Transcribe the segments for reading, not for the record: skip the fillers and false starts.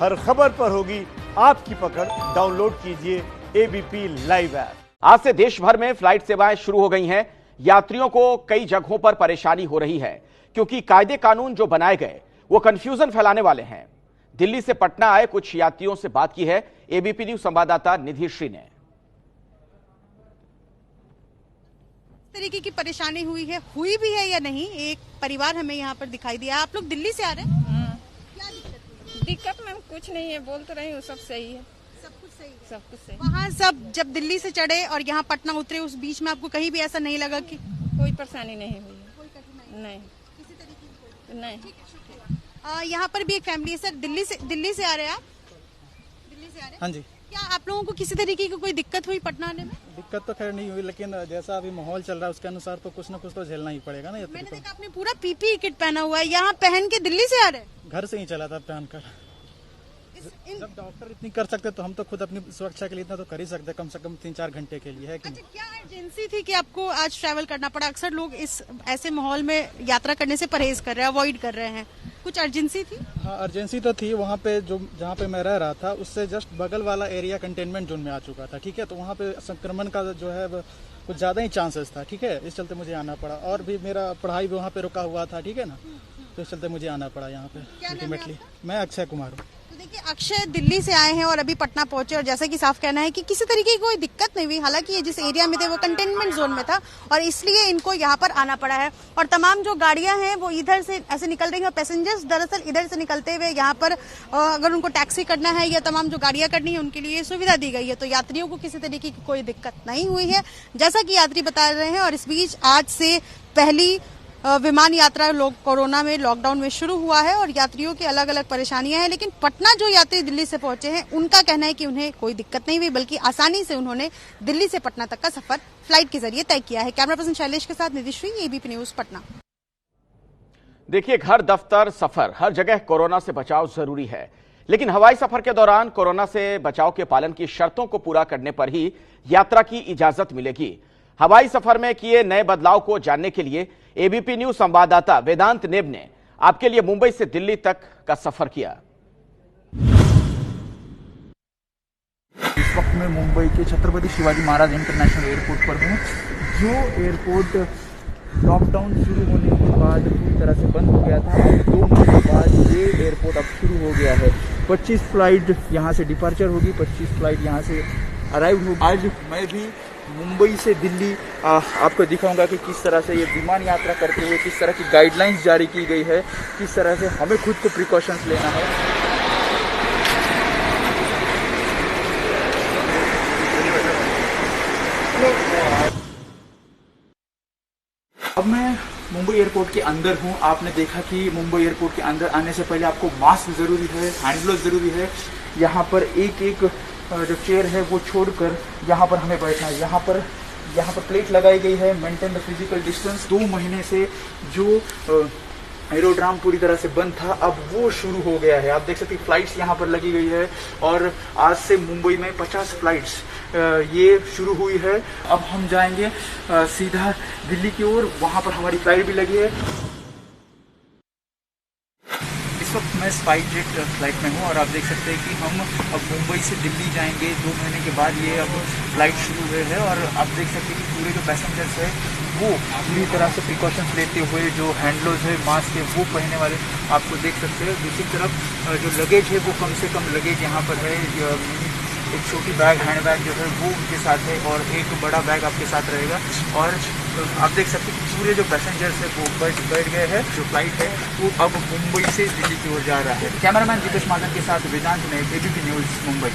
हर खबर पर होगी आपकी पकड़। डाउनलोड कीजिए एबीपी लाइव ऐप। आज से देश भर में फ्लाइट सेवाएं शुरू हो गई हैं। यात्रियों को कई जगहों पर परेशानी हो रही है क्योंकि कायदे कानून जो बनाए गए वो कंफ्यूजन फैलाने वाले हैं। दिल्ली से पटना आए कुछ यात्रियों से बात की है एबीपी न्यूज संवाददाता निधि श्री ने। तरीके की परेशानी हुई भी है या नहीं, एक परिवार हमें यहाँ पर दिखाई दिया। आप लोग दिल्ली से आ रहे हैं? क्या दिक्कत मैम कुछ नहीं है, बोल तो रही हूँ, सब सही है, सब कुछ सही है। सब कुछ सही। वहाँ सब जब दिल्ली से चढ़े और यहाँ पटना उतरे, उस बीच में आपको कहीं भी ऐसा नहीं लगा कि कोई परेशानी नहीं हुई है? कोई कठिनाई नहीं, किसी तरीके की कोई? नहीं। यहाँ पर भी एक फैमिली है। सर, दिल्ली से आ रहे हैं आप? दिल्ली से आ रहे हैं? हाँ जी। क्या आप लोगों को किसी तरीके की कोई दिक्कत हुई पटना आने में? दिक्कत तो खैर नहीं हुई, लेकिन जैसा अभी माहौल चल रहा है उसके अनुसार तो कुछ ना कुछ तो झेलना ही पड़ेगा ना। मैंने देखा आपने पूरा पीपीई किट पहना हुआ है, यहाँ पहन के दिल्ली से आ रहे हैं? घर से ही चला था पहनकर। जब डॉक्टर इतनी कर सकते तो हम तो खुद अपनी सुरक्षा के लिए इतना तो कर ही सकते, कम से कम 3-4 घंटे के लिए, है कि नहीं? क्या अर्जेंसी थी कि आपको आज ट्रैवल करना पड़ा? अक्सर लोग इस ऐसे माहौल में यात्रा करने से परहेज कर रहे हैं, अवॉइड कर रहे हैं। कुछ अर्जेंसी थी? हाँ, अर्जेंसी तो थी। वहाँ पे जहाँ पे मैं रह रहा था उससे जस्ट बगल वाला एरिया कंटेनमेंट जोन में आ चुका था, ठीक है। तो वहाँ पे संक्रमण का जो है कुछ ज्यादा ही चांसेस था, ठीक है। इस चलते मुझे आना पड़ा, और भी मेरा पढ़ाई भी वहाँ पे रुका हुआ था, ठीक है ना। तो इस चलते मुझे आना पड़ा यहाँ पे अल्टीमेटली। मैं अक्षय कुमार हूँ। देखिए, अक्षय दिल्ली से आए हैं और अभी पटना पहुंचे, और जैसा कि साफ कहना है कि किसी तरीके की कोई दिक्कत नहीं हुई। हालांकि ये जिस एरिया में थे वो कंटेनमेंट जोन में था और इसलिए इनको यहाँ पर आना पड़ा है। और तमाम जो गाड़ियां हैं वो इधर से ऐसे निकल रही हैं और पैसेंजर्स दरअसल इधर से निकलते हुए यहाँ पर अगर उनको टैक्सी करना है या तमाम जो गाड़ियां करनी है उनके लिए सुविधा दी गई है। तो यात्रियों को किसी तरीके की कोई दिक्कत नहीं हुई है, जैसा कि यात्री बता रहे हैं। और इस बीच आज से पहली विमान यात्रा कोरोना में लॉकडाउन में शुरू हुआ है और यात्रियों की अलग अलग परेशानियां हैं। लेकिन पटना जो यात्री दिल्ली से पहुंचे हैं उनका कहना है कि उन्हें कोई दिक्कत नहीं हुई, बल्कि आसानी से उन्होंने दिल्ली से पटना तक का सफर फ्लाइट के जरिए तय किया है। कैमरा पर्सन शैलेश के साथ निधि श्री, एबीपी न्यूज, पटना। देखिए, घर, दफ्तर, सफर, हर जगह कोरोना से बचाव जरूरी है, लेकिन हवाई सफर के दौरान कोरोना से बचाव के पालन की शर्तों को पूरा करने पर ही यात्रा की इजाजत मिलेगी। हवाई सफर में किए नए बदलाव को जानने के लिए एबीपी न्यूज संवाददाता वेदांत नेब ने आपके लिए मुंबई से दिल्ली तक का सफर किया। इस वक्त मैं मुंबई के छत्रपति शिवाजी महाराज इंटरनेशनल एयरपोर्ट पर हूँ, जो एयरपोर्ट लॉकडाउन शुरू होने के बाद पूरी तरह से बंद हो गया था। अब 2 महीने बाद ये एयरपोर्ट अब शुरू हो गया है। 25 फ्लाइट यहाँ से डिपार्चर होगी, 25 फ्लाइट यहाँ से अराइव होगी। आज मैं भी मुंबई से दिल्ली आपको दिखाऊंगा कि किस तरह से ये विमान यात्रा करते हुए किस तरह की गाइडलाइंस जारी की गई है, किस तरह से हमें खुद को प्रिकॉशंस लेना है। अब मैं मुंबई एयरपोर्ट के अंदर हूँ। आपने देखा कि मुंबई एयरपोर्ट के अंदर आने से पहले आपको मास्क जरूरी है, हैंड ग्लोव जरूरी है। यहाँ पर एक जो चेयर है वो छोड़कर यहाँ पर हमें बैठना है। यहाँ पर प्लेट लगाई गई है, मेंटेन द फिजिकल डिस्टेंस। 2 महीने से जो एरोड्राम पूरी तरह से बंद था, अब वो शुरू हो गया है। आप देख सकते हैं फ्लाइट्स यहाँ पर लगी गई है और आज से मुंबई में 50 फ्लाइट्स ये शुरू हुई है। अब हम जाएंगे सीधा दिल्ली की ओर, वहाँ पर हमारी फ्लाइट भी लगी है। इस वक्त मैं स्पाइस जेट फ्लाइट में हूँ और आप देख सकते हैं कि हम अब मुंबई से दिल्ली जाएंगे। 2 महीने के बाद ये अब फ्लाइट शुरू हुए है और आप देख सकते हैं कि पूरे जो पैसेंजर्स है वो पूरी तरह से प्रिकॉशंस लेते हुए जो हैंड ग्लोव्स है, मास्क है, वो पहनने वाले आपको देख सकते हैं। दूसरी तरफ जो लगेज है वो कम से कम लगेज यहाँ पर है। एक छोटी बैग, हैंड बैग जो है वो उनके साथ है और एक बड़ा बैग आपके साथ रहेगा। और आप देख सकते हैं कि पूरे जो पैसेंजर्स है वो बैठ गए हैं। जो फ्लाइट है वो अब मुंबई से दिल्ली की ओर जा रहा है। कैमरामैन दीपेश माधन के साथ वेदांत ने, एबीपी न्यूज, मुंबई।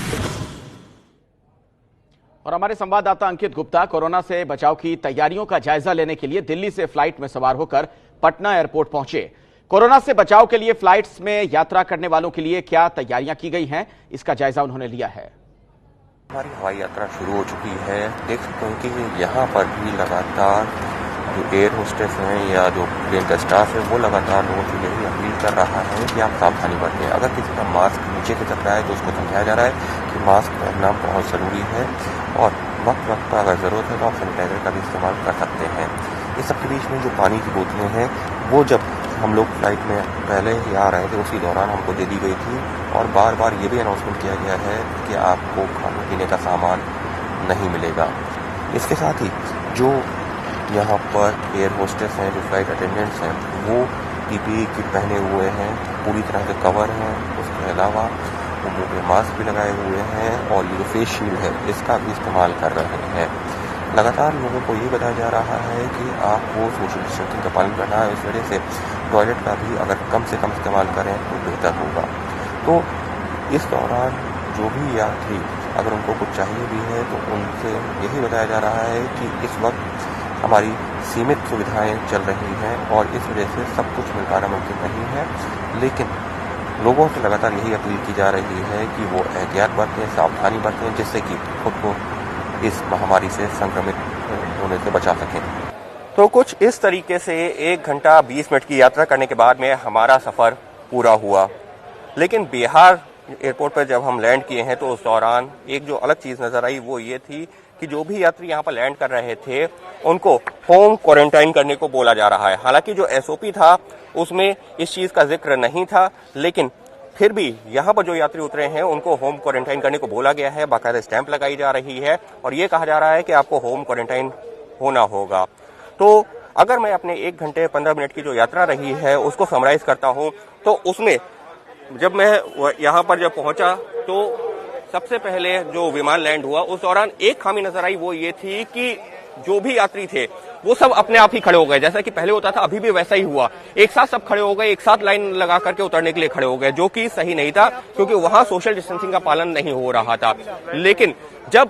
और हमारे संवाददाता अंकित गुप्ता कोरोना से बचाव की तैयारियों का जायजा लेने के लिए दिल्ली से फ्लाइट में सवार होकर पटना एयरपोर्ट पहुंचे। कोरोना से बचाव के लिए फ्लाइट्स में यात्रा करने वालों के लिए क्या तैयारियां की गई हैं, इसका जायजा उन्होंने लिया है। हमारी हवाई यात्रा शुरू हो चुकी है। देख सकते हैं कि यहाँ पर भी लगातार जो एयर होस्टेस हैं या जो प्लेन का स्टाफ है वो लगातार लोगों से यही अपील कर रहा है कि आप सावधानी बरतें। अगर किसी का मास्क नीचे से टकरा है तो उसको समझाया जा रहा है कि मास्क पहनना बहुत ज़रूरी है और वक्त वक्त पर अगर ज़रूरत है तो आप सैनिटाइजर का भी इस्तेमाल कर सकते हैं। इस सब के बीच में जो पानी की बोतलें हैं वो जब हम लोग फ्लाइट में पहले ही आ रहे थे उसी दौरान हमको दे दी गई थी और बार बार ये भी अनाउंसमेंट किया गया है कि आपको खाने पीने का सामान नहीं मिलेगा। इसके साथ ही जो यहाँ पर एयर होस्टेस हैं, जो फ्लाइट अटेंडेंट्स हैं, वो PPE किट पहने हुए हैं, पूरी तरह से कवर हैं। उसके अलावा वो मुँह पे मास्क भी लगाए हुए हैं और ये जो फेस शील्ड है इसका भी इस्तेमाल कर रहे हैं। लगातार लोगों को ये बताया जा रहा है कि आपको सोशल डिस्टेंसिंग का पालन करना है। इस वजह से टॉयलेट का भी अगर कम से कम इस्तेमाल करें तो बेहतर होगा। तो इस दौरान जो भी यात्री अगर उनको कुछ चाहिए भी है तो उनसे यही बताया जा रहा है कि इस वक्त हमारी सीमित सुविधाएं चल रही हैं और इस वजह से सब कुछ मिल पाना मुमकिन नहीं है, लेकिन लोगों से लगातार यही अपील की जा रही है कि वो एहतियात बरतें, सावधानी बरतें, जिससे कि खुद को इस महामारी से संक्रमित होने से बचा सकें। तो कुछ इस तरीके से 1 घंटा 20 मिनट की यात्रा करने के बाद में हमारा सफ़र पूरा हुआ। लेकिन बिहार एयरपोर्ट पर जब हम लैंड किए हैं तो उस दौरान एक जो अलग चीज़ नज़र आई वो ये थी कि जो भी यात्री यहाँ पर लैंड कर रहे थे उनको होम क्वारंटाइन करने को बोला जा रहा है। हालांकि जो SOP था उसमें इस चीज़ का जिक्र नहीं था, लेकिन फिर भी यहाँ पर जो यात्री उतरे हैं उनको होम क्वारंटाइन करने को बोला गया है। बाकायदा स्टैंप लगाई जा रही है और ये कहा जा रहा है कि आपको होम क्वारंटाइन होना होगा। तो अगर मैं अपने 1 घंटे 15 मिनट की जो यात्रा रही है उसको समराइज करता हूँ तो उसमें जब मैं यहाँ पर जब पहुंचा तो सबसे पहले जो विमान लैंड हुआ उस दौरान एक खामी नजर आई, वो ये थी कि जो भी यात्री थे वो सब अपने आप ही खड़े हो गए। जैसा कि पहले होता था अभी भी वैसा ही हुआ, एक साथ सब खड़े हो गए, एक साथ लाइन लगा करके उतरने के लिए खड़े हो गए, जो कि सही नहीं था क्योंकि वहां सोशल डिस्टेंसिंग का पालन नहीं हो रहा था। लेकिन जब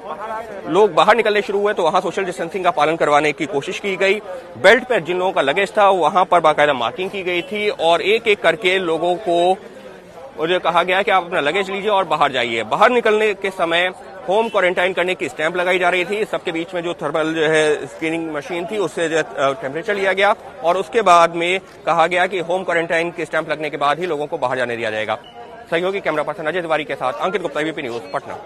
लोग बाहर निकलने शुरू हुए तो वहां सोशल डिस्टेंसिंग का पालन करवाने की कोशिश की गई। बेल्ट पर जिन लोगों का लगेज था वहां पर बाकायदा मार्किंग की गई थी और एक एक करके लोगों को मुझे कहा गया कि आप अपना लगेज लीजिए और बाहर जाइए। बाहर निकलने के समय होम क्वारंटाइन करने की स्टैंप लगाई जा रही थी। सबके बीच में जो थर्मल जो है स्क्रीनिंग मशीन थी उससे जो टेम्परेचर लिया गया और उसके बाद में कहा गया कि होम क्वारंटाइन की स्टैंप लगने के बाद ही लोगों को बाहर जाने दिया जाएगा। सहयोगी कैमरा पर्सन अजय तिवारी के साथ अंकित गुप्ता, ABP न्यूज, पटना।